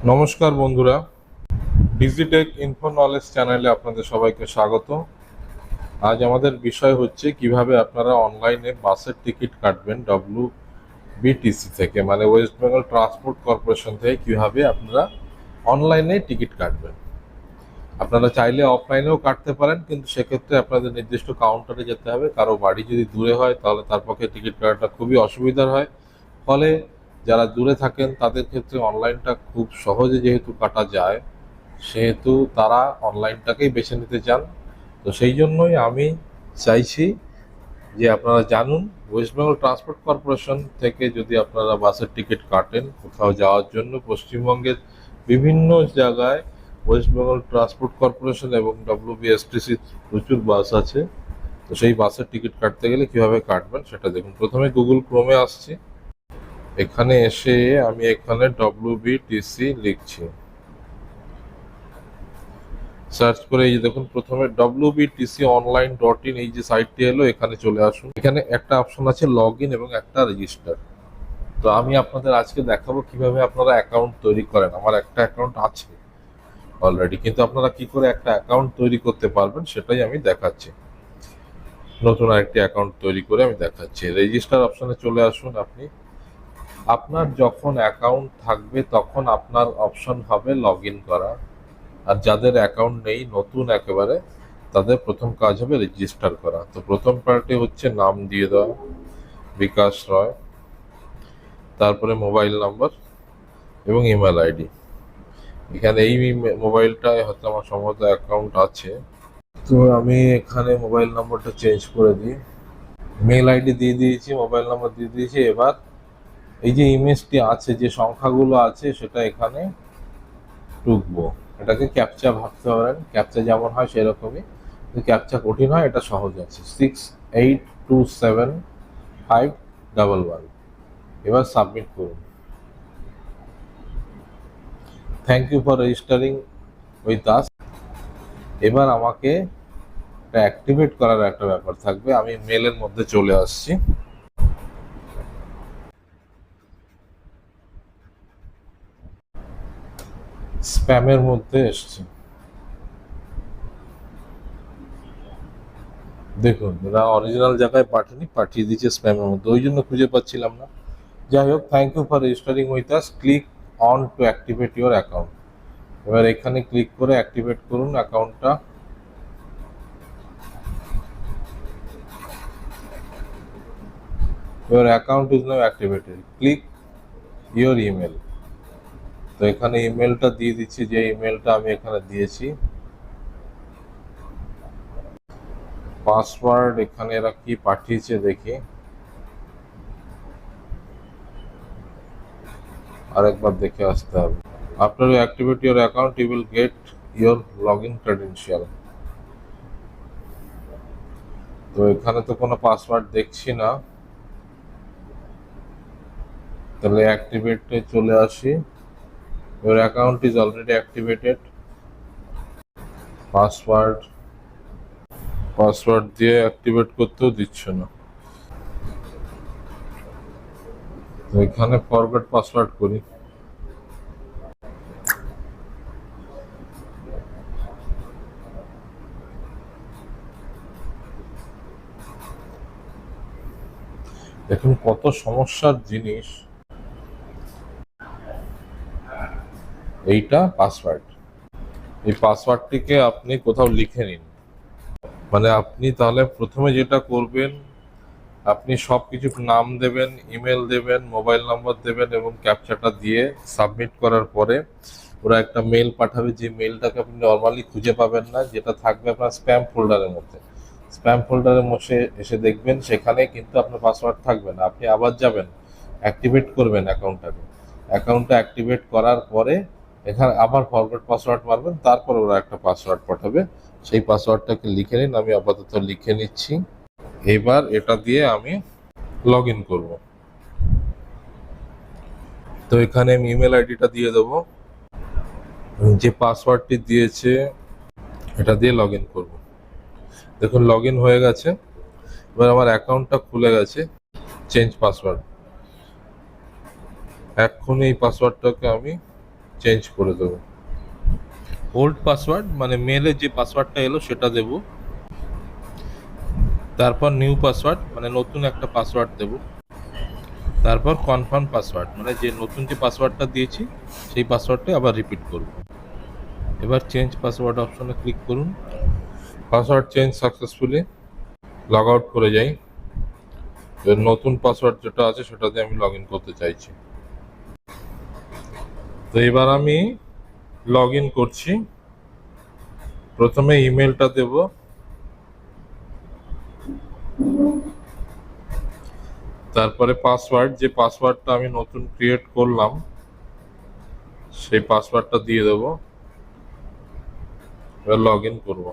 নমস্কার বন্ধুরা, Digitech info knowledge চ্যানেলে আপনাদের সবাইকে স্বাগত। আজ আমাদের বিষয় হচ্ছে কিভাবে আপনারা অনলাইনে বাসের টিকিট কাটবেন ডব্লিউবিটিসি থেকে, মানে ওয়েস্ট বেঙ্গল ট্রান্সপোর্ট কর্পোরেশন থেকে কিভাবে আপনারা অনলাইনে টিকিট কাটবেন। আপনারা চাইলে অফলাইনেও কাটতে পারেন, কিন্তু সেক্ষেত্রে আপনাদের নির্দিষ্ট কাউন্টারে যেতে হবে। কারো বাড়ি যদি দূরে হয় তাহলে তার পক্ষে টিকিট কাটাটা খুবই অসুবিধার হয়। ফলে যারা দূরে থাকেন তাদের ক্ষেত্রে অনলাইনটা খুব সহজে যেহেতু কাটা যায়, সেহেতু তারা অনলাইনটাকেই বেছে নিতে চান। তো সেই জন্যই আমি চাইছি যে আপনারা জানুন, ওয়েস্ট বেঙ্গল ট্রান্সপোর্ট কর্পোরেশন থেকে যদি আপনারা বাসের টিকিট কাটেন কোথাও যাওয়ার জন্য, পশ্চিমবঙ্গের বিভিন্ন জায়গায় ওয়েস্ট বেঙ্গল ট্রান্সপোর্ট কর্পোরেশন এবং ডব্লিউবিএসটিসি প্রচুর বাস আছে। তো সেই বাসের টিকিট কাটতে গেলে কিভাবে কাটবেন সেটা দেখুন। প্রথমে গুগল ক্রোমে আসছি, এখানে এসে আমি এখানে ডব্লিউবিটিসি লিখছি, সার্চ করে এই যে দেখুন প্রথমে wbtconline.in এই যে সাইটটি এলো, এখানে চলে আসুন। এখানে একটা অপশন আছে লগ ইন এবং একটা রেজিস্টার। তো আমি আপনাদের আজকে দেখাবো কিভাবে আপনারা অ্যাকাউন্ট তৈরি করেন। আমার একটা অ্যাকাউন্ট আছে অলরেডি, কিন্তু আপনারা কি করে একটা অ্যাকাউন্ট তৈরি করতে পারবেন সেটাই আমি দেখাচ্ছি। নতুন আরেকটি অ্যাকাউন্ট তৈরি করে আমি দেখাচ্ছি। রেজিস্টার অপশনে চলে আসুন। আপনার যখন অ্যাকাউন্ট থাকবে তখন আপনার অপশন হবে লগ ইন করা, আর যাদের অ্যাকাউন্ট নেই, নতুন একেবারে, তাদের প্রথম কাজ হবে রেজিস্টার করা। তো প্রথম পার্টে হচ্ছে নাম দিয়ে দেওয়া, বিকাশ রয়, তারপরে মোবাইল নাম্বার এবং ইমেল আইডি। এখানে এই মোবাইলটায় হয়তো আমার সম্ভবত অ্যাকাউন্ট আছে, তো আমি এখানে মোবাইল নাম্বারটা চেঞ্জ করে দিই। মেল আইডি দিয়ে দিয়েছি, মোবাইল নাম্বার দিয়ে দিয়েছি। এবার এই যে ইমেজটি আছে, যে সংখ্যাগুলো আছে, সেটা এখানে টুকবো। এটাকে ক্যাপচা ভাবতে পারেন, ক্যাপচা যেমন হয় সেরকমই, ক্যাপচা কঠিন হয়, এটা সহজ আছে। 68275111। এবার সাবমিট করুন। Thank you for registering with us. এবার আমাকে এটা অ্যাক্টিভেট করার একটা ব্যাপার থাকবে। আমি মেলের মধ্যে চলে আসছি। স্প্যামের মধ্যে এসছি, দেখুন এরা অরিজিনাল জায়গায় পাঠায়নি, পাঠিয়ে দিয়েছে স্প্যামের মধ্যে, ওই জন্য খুঁজে পাচ্ছিলাম না। যাই হোক, thank you for registering with us, click on to activate your account. এবার এখানে ক্লিক করে অ্যাক্টিভেট করুন অ্যাকাউন্টটা। Your account is now activated, click your email. তো এখানে ইমেলটা দিয়ে দিচ্ছি, যে ইমেলটা আমি এখানে দিয়েছি। পাসওয়ার্ড এখানে এরা কি পাঠিয়েছে দেখি, আরেকবার দেখে আসতে হবে। After you activate your account you will get your log in credential. তো এখানে তো কোনো পাসওয়ার্ড দেখছি না, তাহলে অ্যাক্টিভেটে চলে আসি। Your account is already activated. Password দিয়ে অ্যাক্টিভেট করতেও দিচ্ছে না। তো এখানে ফরগেট পাসওয়ার্ড করি। দেখুন কত সমস্যার জিনিস। এইটা পাসওয়ার্ড, এই পাসওয়ার্ডটিকে আপনি কোথাও লিখে নিন। মানে আপনি তাহলে প্রথমে যেটা করবেন, আপনি সব কিছুর নাম দেবেন, ইমেল দেবেন, মোবাইল নাম্বার দেবেন এবং ক্যাপচাটা দিয়ে সাবমিট করার পরে ওরা একটা মেল পাঠাবে, যে মেলটাকে আপনি নর্মালি খুঁজে পাবেন না, যেটা থাকবে আপনার স্প্যাম ফোল্ডারের মধ্যে। স্প্যাম ফোল্ডারের মধ্যে এসে দেখবেন সেখানে কিন্তু আপনার পাসওয়ার্ড থাকবে না। আপনি আবার যাবেন, অ্যাক্টিভেট করবেন অ্যাকাউন্টটা অ্যাক্টিভেট করার পরে এখানে আবার ফরগেট পাসওয়ার্ড মারবেন, তারপর ওরা একটা পাসওয়ার্ড পাঠাবে। সেই পাসওয়ার্ডটাকে লিখে নিন, আমি আপাতত লিখে নিচ্ছি। এবার এটা দিয়ে আমি লগ ইন করবো। তো এখানে আমি ইমেল আইডিটা দিয়ে দেবো, যে পাসওয়ার্ডটি দিয়েছে এটা দিয়ে লগ ইন করবো। দেখুন লগ ইন হয়ে গেছে। এবার আমার অ্যাকাউন্টটা খুলে গেছে। চেঞ্জ পাসওয়ার্ড, এক্ষুনি এই পাসওয়ার্ডটাকে আমি চেঞ্জ করে দেবো। ওল্ড পাসওয়ার্ড মানে মেলে যে পাসওয়ার্ডটা এলো সেটা দেব, তারপর নিউ পাসওয়ার্ড মানে নতুন একটা পাসওয়ার্ড দেব, তারপর কনফার্ম পাসওয়ার্ড মানে যে নতুন যে পাসওয়ার্ডটা দিয়েছি সেই পাসওয়ার্ডটা আবার রিপিট করব। এবার চেঞ্জ পাসওয়ার্ড অপশনে ক্লিক করুন। Password change successfully. Log out করে যাই। এর নতুন পাসওয়ার্ড যেটা আছে সেটা দিয়ে আমি লগ ইন করতে চাইছি। তো এবার আমি লগ ইন করছি। প্রথমে ইমেলটা দেব, তারপরে পাসওয়ার্ড, যে পাসওয়ার্ডটা আমি নতুন ক্রিয়েট করলাম সেই পাসওয়ার্ডটা দিয়ে দেব। এবার লগ ইন করবো।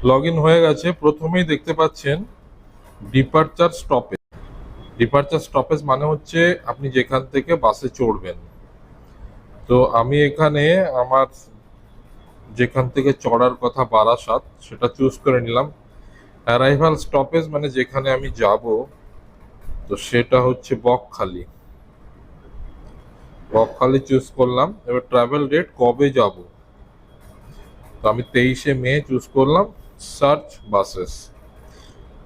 লগ ইন হয়ে গেছে। প্রথমেই দেখতে পাচ্ছেন ডিপারচার স্টপেজ। ডিপারচার স্টপেজ মানে হচ্ছে আপনি যেখান থেকে বাসে চড়বেন। তো আমি এখানে আমার যেখান থেকে চড়ার কথা বারাসাত সেটা চুজ করে নিলাম। অ্যারাইভাল স্টপেজ মানে যেখানে আমি যাব, তো সেটা হচ্ছে বকখালি। বকখালি চুজ করলাম। এবার ট্রাভেল ডেট কবে যাব, তো আমি 23শে মে চুজ করলাম। Search buses.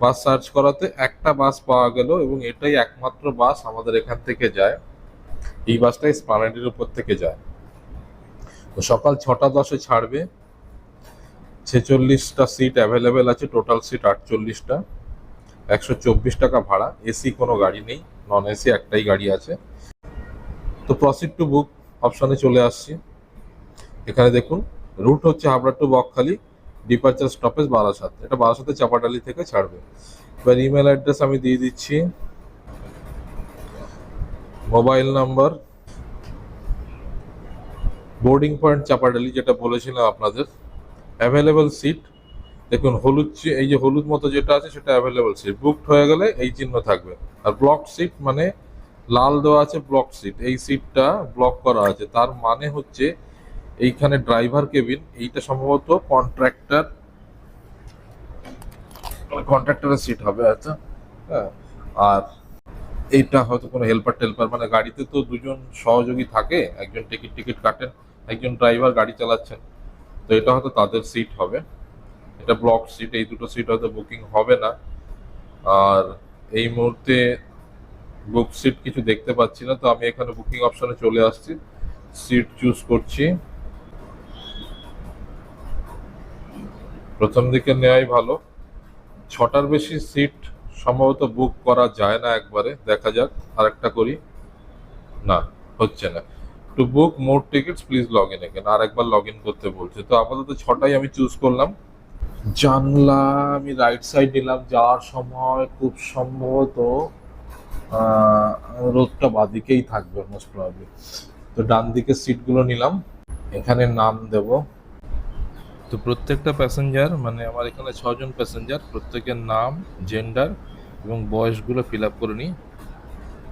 বাস সার্চ করাতে একটা বাস পাওয়া গেল এবং এটাই একমাত্র বাস আমাদের এখান থেকে যায়। এই বাসটা এসপ্ল্যানেডের উপর থেকে যায়। তো সকাল 6টা 10-এ ছাড়বে। 46টা সিট অ্যাভেলেবেল আছে, টোটাল সিট 48টা। 124 টাকা ভাড়া। এসি কোনো গাড়ি নেই, নন এসি একটাই গাড়ি আছে। তো প্রসিড টু বুক অপশনে চলে আসছি। এখানে দেখুন রুট হচ্ছে Habra to Bakkhali, departure stoppage Barasat. এটা বারাসাতে চাপাডালি থেকে ছাড়বে। এবার ইমেল অ্যাড্রেস আমি দিয়ে দিচ্ছি, mobile number, boarding point Chapadali যেটা বলেছিলাম আপনাদের। অ্যাভেলেবল সিট দেখুন হলুদ, এই যে হলুদ মতো যেটা আছে সেটা অ্যাভেলেবল সিট। বুকড হয়ে গেলে এই চিহ্ন থাকবে। আর ব্লক সিট মানে লাল দেওয়া আছে ব্লক সিট, এই সিটটা ব্লক করা আছে। তার মানে হচ্ছে এইখানে ড্রাইভার কেবিন, এইটা সম্ভবত কন্ট্রাক্টরের সিট হবে। আচ্ছা, হ্যাঁ। আর এইটা হয়তো কোনো হেল্পার টেল্পার, মানে গাড়িতে তো দুজন সহযোগী থাকে, একজন টিকিট কাটেন, একজন ড্রাইভার গাড়ি চালাচ্ছেন, তো এটা হয়তো তাদের সিট হবে। এটা ব্লক সিট, এই দুটো সিট হয়তো বুকিং হবে না। আর এই মুহূর্তে বুক সিট কিছু দেখতে পাচ্ছি না, তো আমি এখানে বুকিং অপশনে চলে আসছি, সিট চুজ করছি। প্রথম দিকে নেওয়াই ভালো। 6টার বেশি সিট সম্ভবত বুক করা যায় না একবারে, দেখা যাক আরেকটা করি। না, হচ্ছে না। To book more tickets please log in again, আর একবার লগ ইন করতে বলছে। তো আপাতত 6টাই আমি চুজ করলাম। জানলা আমি রাইট সাইড নিলাম। যাওয়ার সময় খুব সম্ভবত রোডটা বাদিকেই থাকবে মোস্ট প্রবাবলি। তো ডান দিকের সিটগুলো নিলাম। এখানে নাম দেব। তো প্রত্যেকটা প্যাসেঞ্জার মানে আমার এখানে 6জন প্যাসেঞ্জার, প্রত্যেকের নাম, জেন্ডার এবং বয়সগুলো ফিল আপ করে নিই।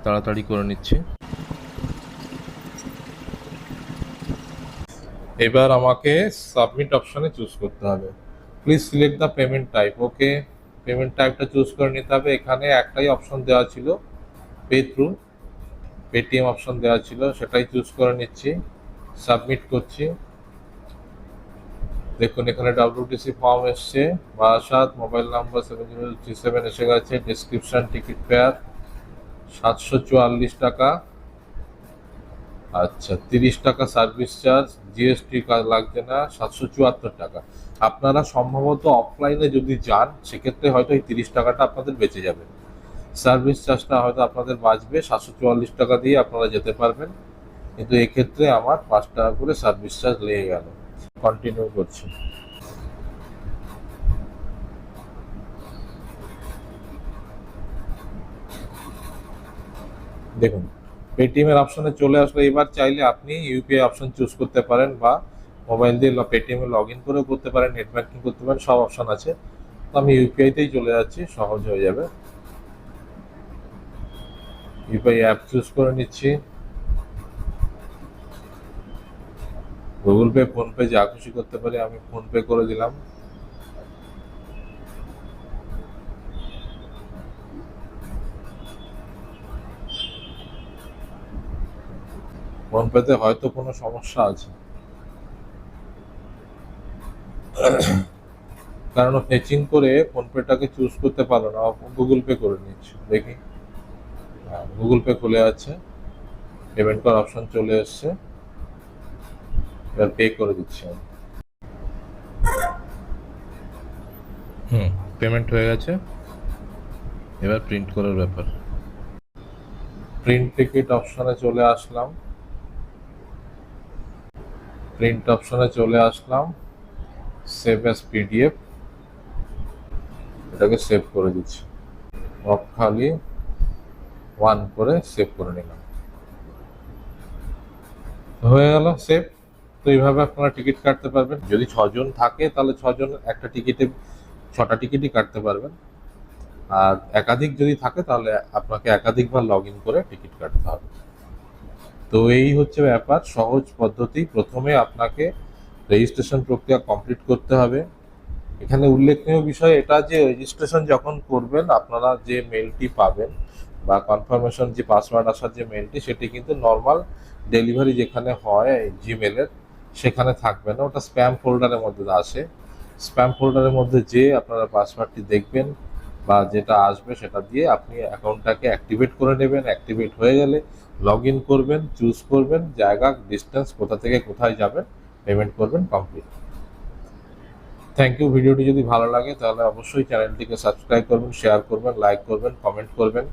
তাড়াতাড়ি করে নিচ্ছি। এবার আমাকে সাবমিট অপশনে চুজ করতে হবে। Please select the payment type. Okay, payment টাইপটা চুজ করে নিতে হবে। এখানে একটাই অপশন দেওয়া ছিল, পে থ্রু, পেটিএম অপশন দেওয়া ছিল, সেটাই চুজ করে নিচ্ছি। সাবমিট করছি। দেখুন এখানে WTC ফর্ম এসছে, বারাসাত, মোবাইল নাম্বার 7037 এসে গেছে। ডেসক্রিপশন, টিকিট ফেয়ার 744 টাকা। আচ্ছা, 30 টাকা সার্ভিস চার্জ, জিএসটি লাগছে না, 774 টাকা। আপনারা সম্ভবত অফলাইনে যদি যান সেক্ষেত্রে হয়তো এই 30 টাকাটা আপনাদের বেঁচে যাবে। সার্ভিস চার্জটা হয়তো আপনাদের বাঁচবে, 744 টাকা দিয়ে আপনারা যেতে পারবেন। কিন্তু এক্ষেত্রে আমার 5 টাকা করে সার্ভিস চার্জ লেগে গেল। কন্টিনিউ করছি। দেখুন পেটিএম এর অপশনে চলে আসলে এবার চাইলে আপনি ইউপিআই অপশন চুজ করতে পারেন, বা মোবাইল দিয়ে পেটিএম এ লগ ইন করেও করতে পারেন, নেট ব্যাংকিং করতে পারেন, সব অপশন আছে। তো আমি ইউপিআইতেই চলে যাচ্ছি, সহজ হয়ে যাবে। ইউপিআই অ্যাপ চুজ করে নিচ্ছি। গুগল পে, ফোনপে যা খুশি করতে পারি, আমি ফোনপে করে দিলাম। ফোনপেতে হয়তো কোনো সমস্যা আছে, কারণ ফেচিং করে ফোনপেটাকে চুজ করতে পারলো না, গুগল পে করে নিচ্ছে। দেখি, হ্যাঁ, গুগল পে খুলে আছে, পেমেন্ট করার অপশন চলে এসছে, এবার পে করে দিচ্ছি আমি। পেমেন্ট হয়ে গেছে, এবার প্রিন্ট করার ব্যাপার। প্রিন্ট টিকিট অপশনে চলে আসলাম, প্রিন্ট অপশনে চলে আসলাম, সেভ অ্যাজ পিডিএফ, এটাকে সেভ করে দিচ্ছি, খালি 1 করে সেভ করে নিলাম, হয়ে গেল সেভ। তো এইভাবে আপনারা টিকিট কাটতে পারবেন। যদি 6 জন থাকে তাহলে 6 জন একটা টিকিটে 6টা টিকিটই কাটতে পারবেন, আর একাধিক যদি থাকে তাহলে আপনাকে একাধিকবার লগ ইন করে টিকিট কাটতে হবে। তো এই হচ্ছে ব্যাপার, সহজ পদ্ধতি। প্রথমে আপনাকে রেজিস্ট্রেশন প্রক্রিয়া কমপ্লিট করতে হবে। এখানে উল্লেখনীয় বিষয় এটা যে রেজিস্ট্রেশন যখন করবেন আপনারা যে মেলটি পাবেন বা কনফার্মেশন যে পাসওয়ার্ড আসার যে মেলটি, সেটি কিন্তু নর্মাল ডেলিভারি যেখানে হয় জিমেলের, সেখানে থাকবে না, ওটা স্প্যাম ফোল্ডারের মধ্যে আসে। স্প্যাম ফোল্ডারের মধ্যে যে আপনারা পাসওয়ার্ডটি দেখবেন বা যেটা আসবে সেটা দিয়ে আপনি অ্যাকাউন্টটাকে অ্যাক্টিভেট করে নেবেন। অ্যাক্টিভেট হয়ে গেলে লগ ইন করবেন, চুজ করবেন জায়গা, ডিস্টেন্স, কোথা থেকে কোথায় যাবেন, পেমেন্ট করবেন, কমপ্লিট। Thank you. ভিডিওটি যদি ভালো লাগে তাহলে অবশ্যই চ্যানেলটিকে সাবস্ক্রাইব করবেন, শেয়ার করবেন, লাইক করবেন, কমেন্ট করবেন।